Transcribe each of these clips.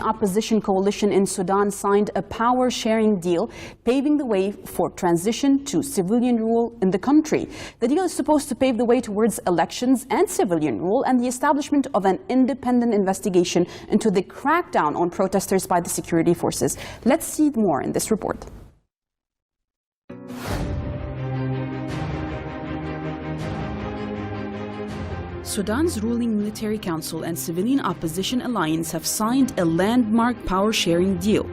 main opposition coalition in Sudan signed a power-sharing deal, paving the way for transition to civilian rule in the country. The deal is supposed to pave the way towards elections and civilian rule and the establishment of an independent investigation into the crackdown on protesters by the security forces. Let's see more in this report. Sudan's ruling military council and civilian opposition alliance have signed a landmark power-sharing deal.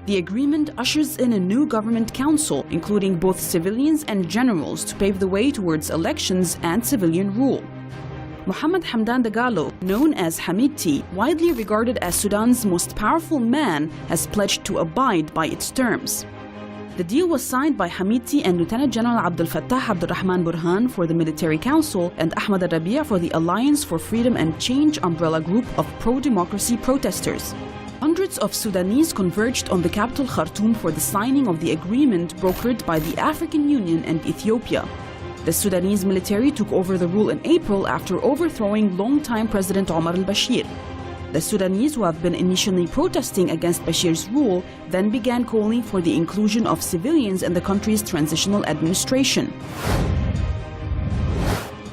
The agreement ushers in a new government council, including both civilians and generals, to pave the way towards elections and civilian rule. Mohamed Hamdan Dagalo, known as Hamidti, widely regarded as Sudan's most powerful man, has pledged to abide by its terms. The deal was signed by Hamidti and Lieutenant General Abdel Fattah Abdurrahman Burhan for the Military Council and Ahmed al-Rabia for the Alliance for Freedom and Change umbrella group of pro-democracy protesters. Hundreds of Sudanese converged on the capital Khartoum for the signing of the agreement brokered by the African Union and Ethiopia. The Sudanese military took over the rule in April after overthrowing longtime President Omar al-Bashir. The Sudanese, who have been initially protesting against Bashir's rule, then began calling for the inclusion of civilians in the country's transitional administration.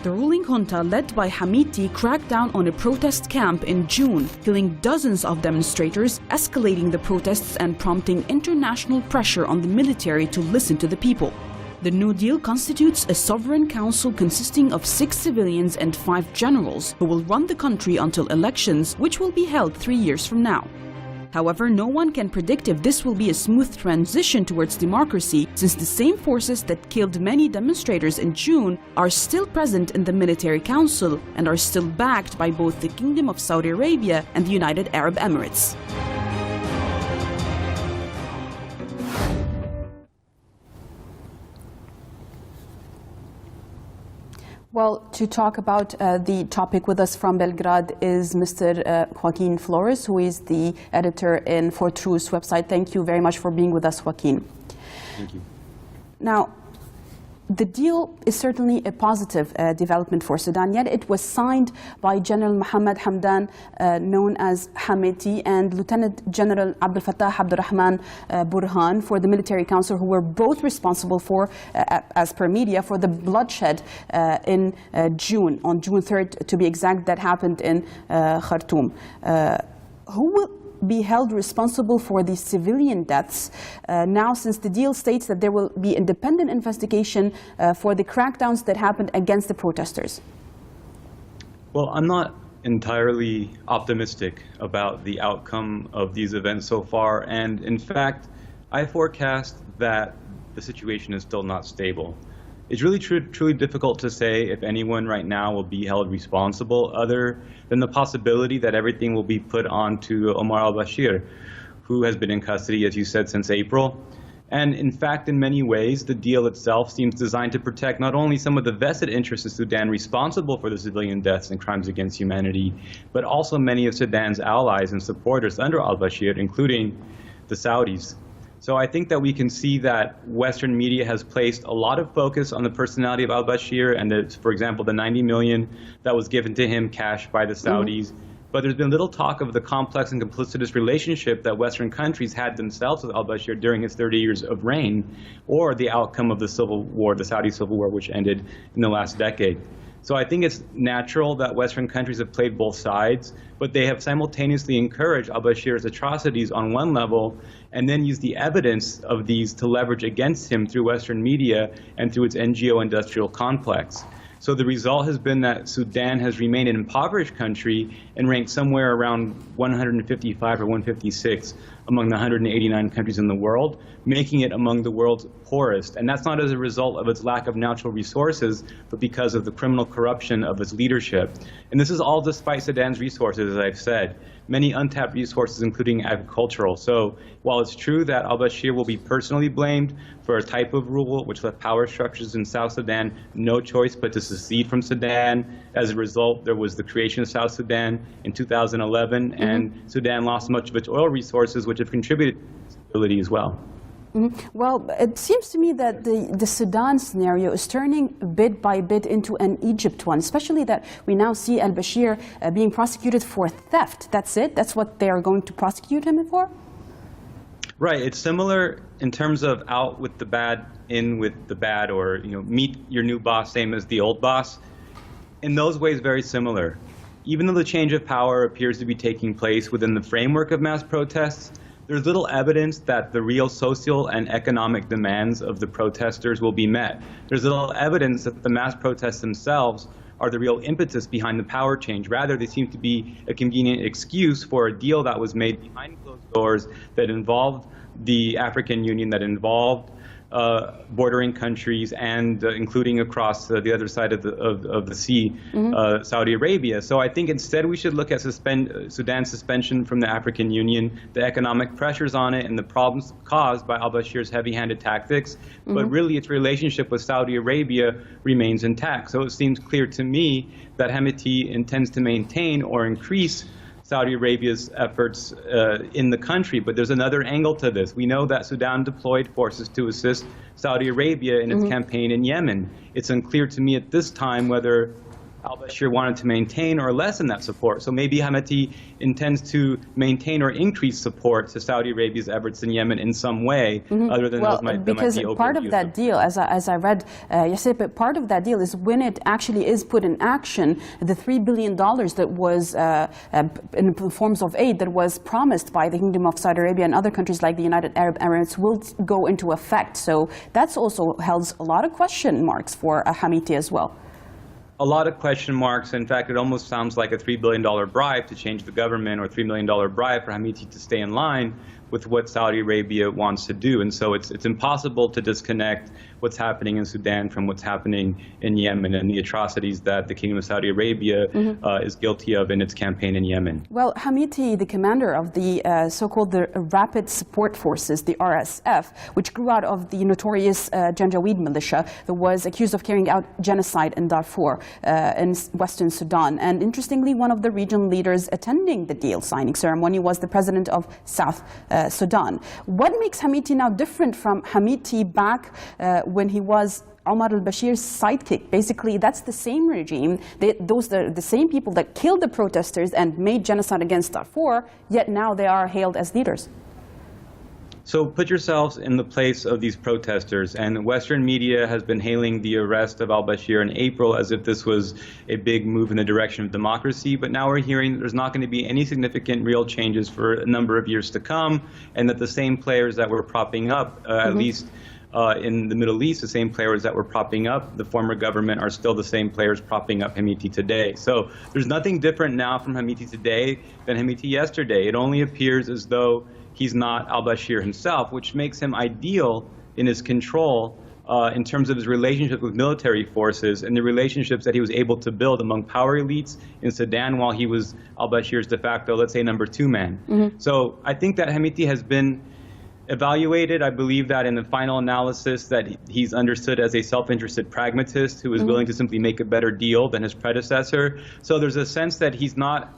The ruling junta, led by Hamidti, cracked down on a protest camp in June, killing dozens of demonstrators, escalating the protests and prompting international pressure on the military to listen to the people. The New Deal constitutes a sovereign council consisting of 6 civilians and 5 generals who will run the country until elections, which will be held 3 years from now. However, no one can predict if this will be a smooth transition towards democracy, since the same forces that killed many demonstrators in June are still present in the military council and are still backed by both the Kingdom of Saudi Arabia and the United Arab Emirates. Well, to talk about the topic with us from Belgrade is Mr. Joaquin Flores, who is the editor in For Truth's website. Thank you very much for being with us, Joaquin. Thank you. Now, the deal is certainly a positive development for Sudan, yet it was signed by General Mohamed Hamdan, known as Hamidti, and Lieutenant General Abdel Fattah Abdurrahman Burhan for the Military Council, who were both responsible for, as per media, for the bloodshed in June, on June 3rd to be exact, that happened in Khartoum. Who will be held responsible for the civilian deaths now, since the deal states that there will be independent investigation for the crackdowns that happened against the protesters? Well, I'm not entirely optimistic about the outcome of these events so far, and in fact, I forecast that the situation is still not stable. It's really truly difficult to say if anyone right now will be held responsible, other than the possibility that everything will be put on to Omar al-Bashir, who has been in custody, as you said, since April. And in fact, in many ways, the deal itself seems designed to protect not only some of the vested interests of Sudan responsible for the civilian deaths and crimes against humanity, but also many of Sudan's allies and supporters under al-Bashir, including the Saudis. So I think that we can see that Western media has placed a lot of focus on the personality of al-Bashir and, for example, the 90 million that was given to him cash by the Saudis. But there's been little talk of the complex and complicitous relationship that Western countries had themselves with al-Bashir during his 30 years of reign, or the outcome of the civil war, the Saudi civil war, which ended in the last decade. So I think it's natural that Western countries have played both sides, but they have simultaneously encouraged al-Bashir's atrocities on one level and then used the evidence of these to leverage against him through Western media and through its NGO industrial complex. So the result has been that Sudan has remained an impoverished country and ranked somewhere around 155 or 156 among the 189 countries in the world, making it among the world's poorest. And that's not as a result of its lack of natural resources, but because of the criminal corruption of its leadership. And this is all despite Sudan's resources, as I've said, many untapped resources, including agricultural. So while it's true that al-Bashir will be personally blamed for a type of rule which left power structures in South Sudan no choice but to secede from Sudan. As a result, there was the creation of South Sudan in 2011, and Sudan lost much of its oil resources, which have contributed to stability as well. Well, it seems to me that the Sudan scenario is turning bit by bit into an Egypt one, especially that we now see al-Bashir being prosecuted for theft. That's it? That's what they are going to prosecute him for? Right. It's similar in terms of out with the bad, in with the bad, or meet your new boss, same as the old boss. In those ways, very similar. Even though the change of power appears to be taking place within the framework of mass protests, there's little evidence that the real social and economic demands of the protesters will be met. There's little evidence that the mass protests themselves are the real impetus behind the power change. Rather, they seem to be a convenient excuse for a deal that was made behind closed doors that involved the African Union, that involved bordering countries, and including across the other side of the sea, Saudi Arabia. So I think instead we should look at Sudan's suspension from the African Union, the economic pressures on it, and the problems caused by al-Bashir's heavy-handed tactics. But really its relationship with Saudi Arabia remains intact. So it seems clear to me that Hemeti intends to maintain or increase Saudi Arabia's efforts in the country. But there's another angle to this. We know that Sudan deployed forces to assist Saudi Arabia in its campaign in Yemen. It's unclear to me at this time whether al-Bashir wanted to maintain or lessen that support. So maybe Hemeti intends to maintain or increase support to Saudi Arabia's efforts in Yemen in some way, other than those might be because part of that deal, as I read yesterday, but part of that deal is when it actually is put in action, the $3 billion that was in the forms of aid that was promised by the Kingdom of Saudi Arabia and other countries like the United Arab Emirates will go into effect. So that's also held a lot of question marks for Hemeti as well. A lot of question marks. In fact, it almost sounds like a $3 billion bribe to change the government, or $3 million bribe for Hemeti to stay in line with what Saudi Arabia wants to do. And so it's impossible to disconnect what's happening in Sudan from what's happening in Yemen and the atrocities that the Kingdom of Saudi Arabia is guilty of in its campaign in Yemen. Well, Hemeti, the commander of the so-called the Rapid Support Forces, the RSF, which grew out of the notorious Janjaweed militia that was accused of carrying out genocide in Darfur in western Sudan. And interestingly, one of the regional leaders attending the deal signing ceremony was the president of South Sudan. What makes Hemeti now different from Hemeti back when he was Omar al-Bashir's sidekick? Basically, that's the same regime. Those are the same people that killed the protesters and made genocide against Darfur, yet now they are hailed as leaders. So put yourselves in the place of these protesters, and Western media has been hailing the arrest of al-Bashir in April as if this was a big move in the direction of democracy. But now we're hearing there's not going to be any significant real changes for a number of years to come, and that the same players that were propping up, at least in the Middle East, the same players that were propping up the former government are still the same players propping up Hemeti today. So there's nothing different now from Hemeti today than Hemeti yesterday. It only appears as though he's not al-Bashir himself, which makes him ideal in his control in terms of his relationship with military forces and the relationships that he was able to build among power elites in Sudan while he was al-Bashir's de facto, let's say, #2 man. So I think that Hemeti has been evaluated. I believe that in the final analysis that he's understood as a self-interested pragmatist who is willing to simply make a better deal than his predecessor. So there's a sense that he's not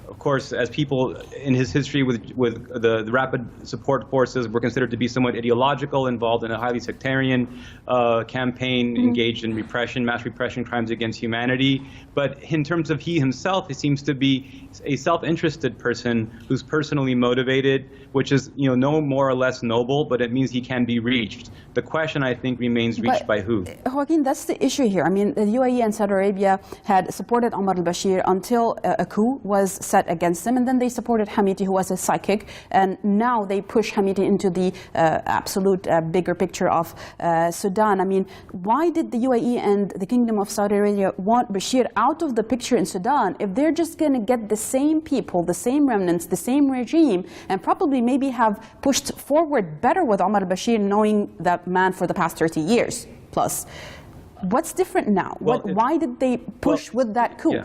of course, as people in his history with the Rapid Support Forces were considered to be somewhat ideological, involved in a highly sectarian campaign, engaged in repression, mass repression, crimes against humanity. But in terms of he himself, he seems to be a self-interested person who's personally motivated, which is no more or less noble, but it means he can be reached. The question, I think, remains reached by who? Joaquin, that's the issue here. I mean, the UAE and Saudi Arabia had supported Omar al-Bashir until a coup was set against him, and then they supported Hemeti, who was a psychic, and now they push Hemeti into the absolute bigger picture of Sudan. I mean, why did the UAE and the Kingdom of Saudi Arabia want Bashir out of the picture in Sudan if they're just going to get the same people, the same remnants, the same regime, and probably maybe have pushed forward better with Omar al-Bashir, knowing that man for the past 30 years plus? What's different now? Well, why did they push with that coup? Yeah.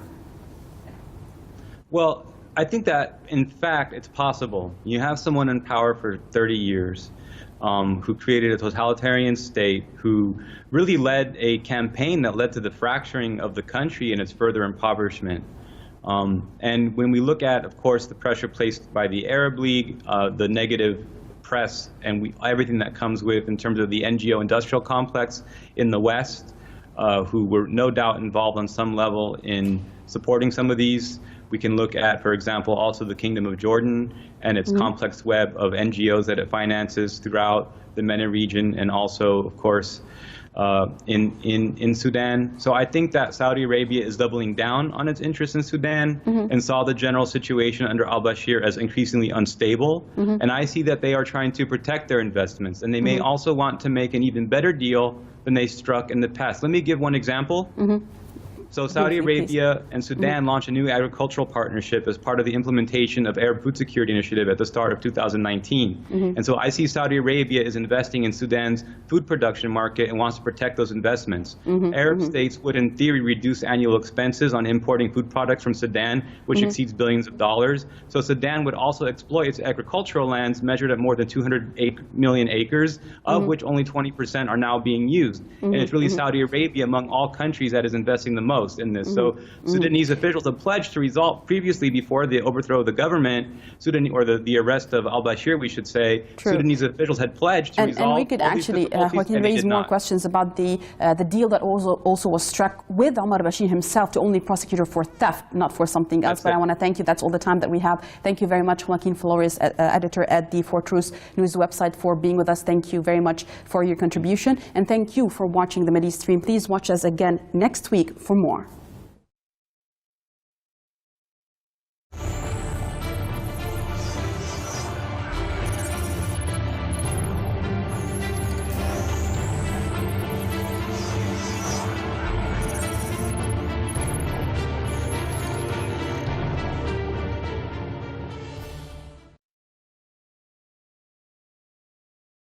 Well, I think that, in fact, it's possible. You have someone in power for 30 years who created a totalitarian state, who really led a campaign that led to the fracturing of the country and its further impoverishment. And when we look at, of course, the pressure placed by the Arab League, the negative press and everything that comes with in terms of the NGO industrial complex in the West, who were no doubt involved on some level in supporting some of these. We can look at, for example, also the Kingdom of Jordan and its complex web of NGOs that it finances throughout the MENA region, and also, of course, in Sudan. So I think that Saudi Arabia is doubling down on its interest in Sudan and saw the general situation under al-Bashir as increasingly unstable. And I see that they are trying to protect their investments, and they may also want to make an even better deal than they struck in the past. Let me give one example. So Saudi Arabia and Sudan launched a new agricultural partnership as part of the implementation of Arab Food Security Initiative at the start of 2019. And so I see Saudi Arabia is investing in Sudan's food production market and wants to protect those investments. Arab states would, in theory, reduce annual expenses on importing food products from Sudan, which exceeds billions of dollars. So Sudan would also exploit its agricultural lands, measured at more than 200 million acres, of which only 20% are now being used. And it's really Saudi Arabia, among all countries, that is investing the most in this. So Sudanese officials have pledged to resolve previously, before the overthrow of the government, or the arrest of al-Bashir, we should say, Sudanese officials had pledged to resolve. And we could actually, Joaquin, raise more questions about the deal that also was struck with Omar Bashir himself to only prosecute her for theft, not for something else. But I want to thank you. That's all the time that we have. Thank you very much, Joaquin Flores, editor at the For Truth News website, for being with us. Thank you very much for your contribution. And thank you for watching the MidEaStream. Please watch us again next week for more.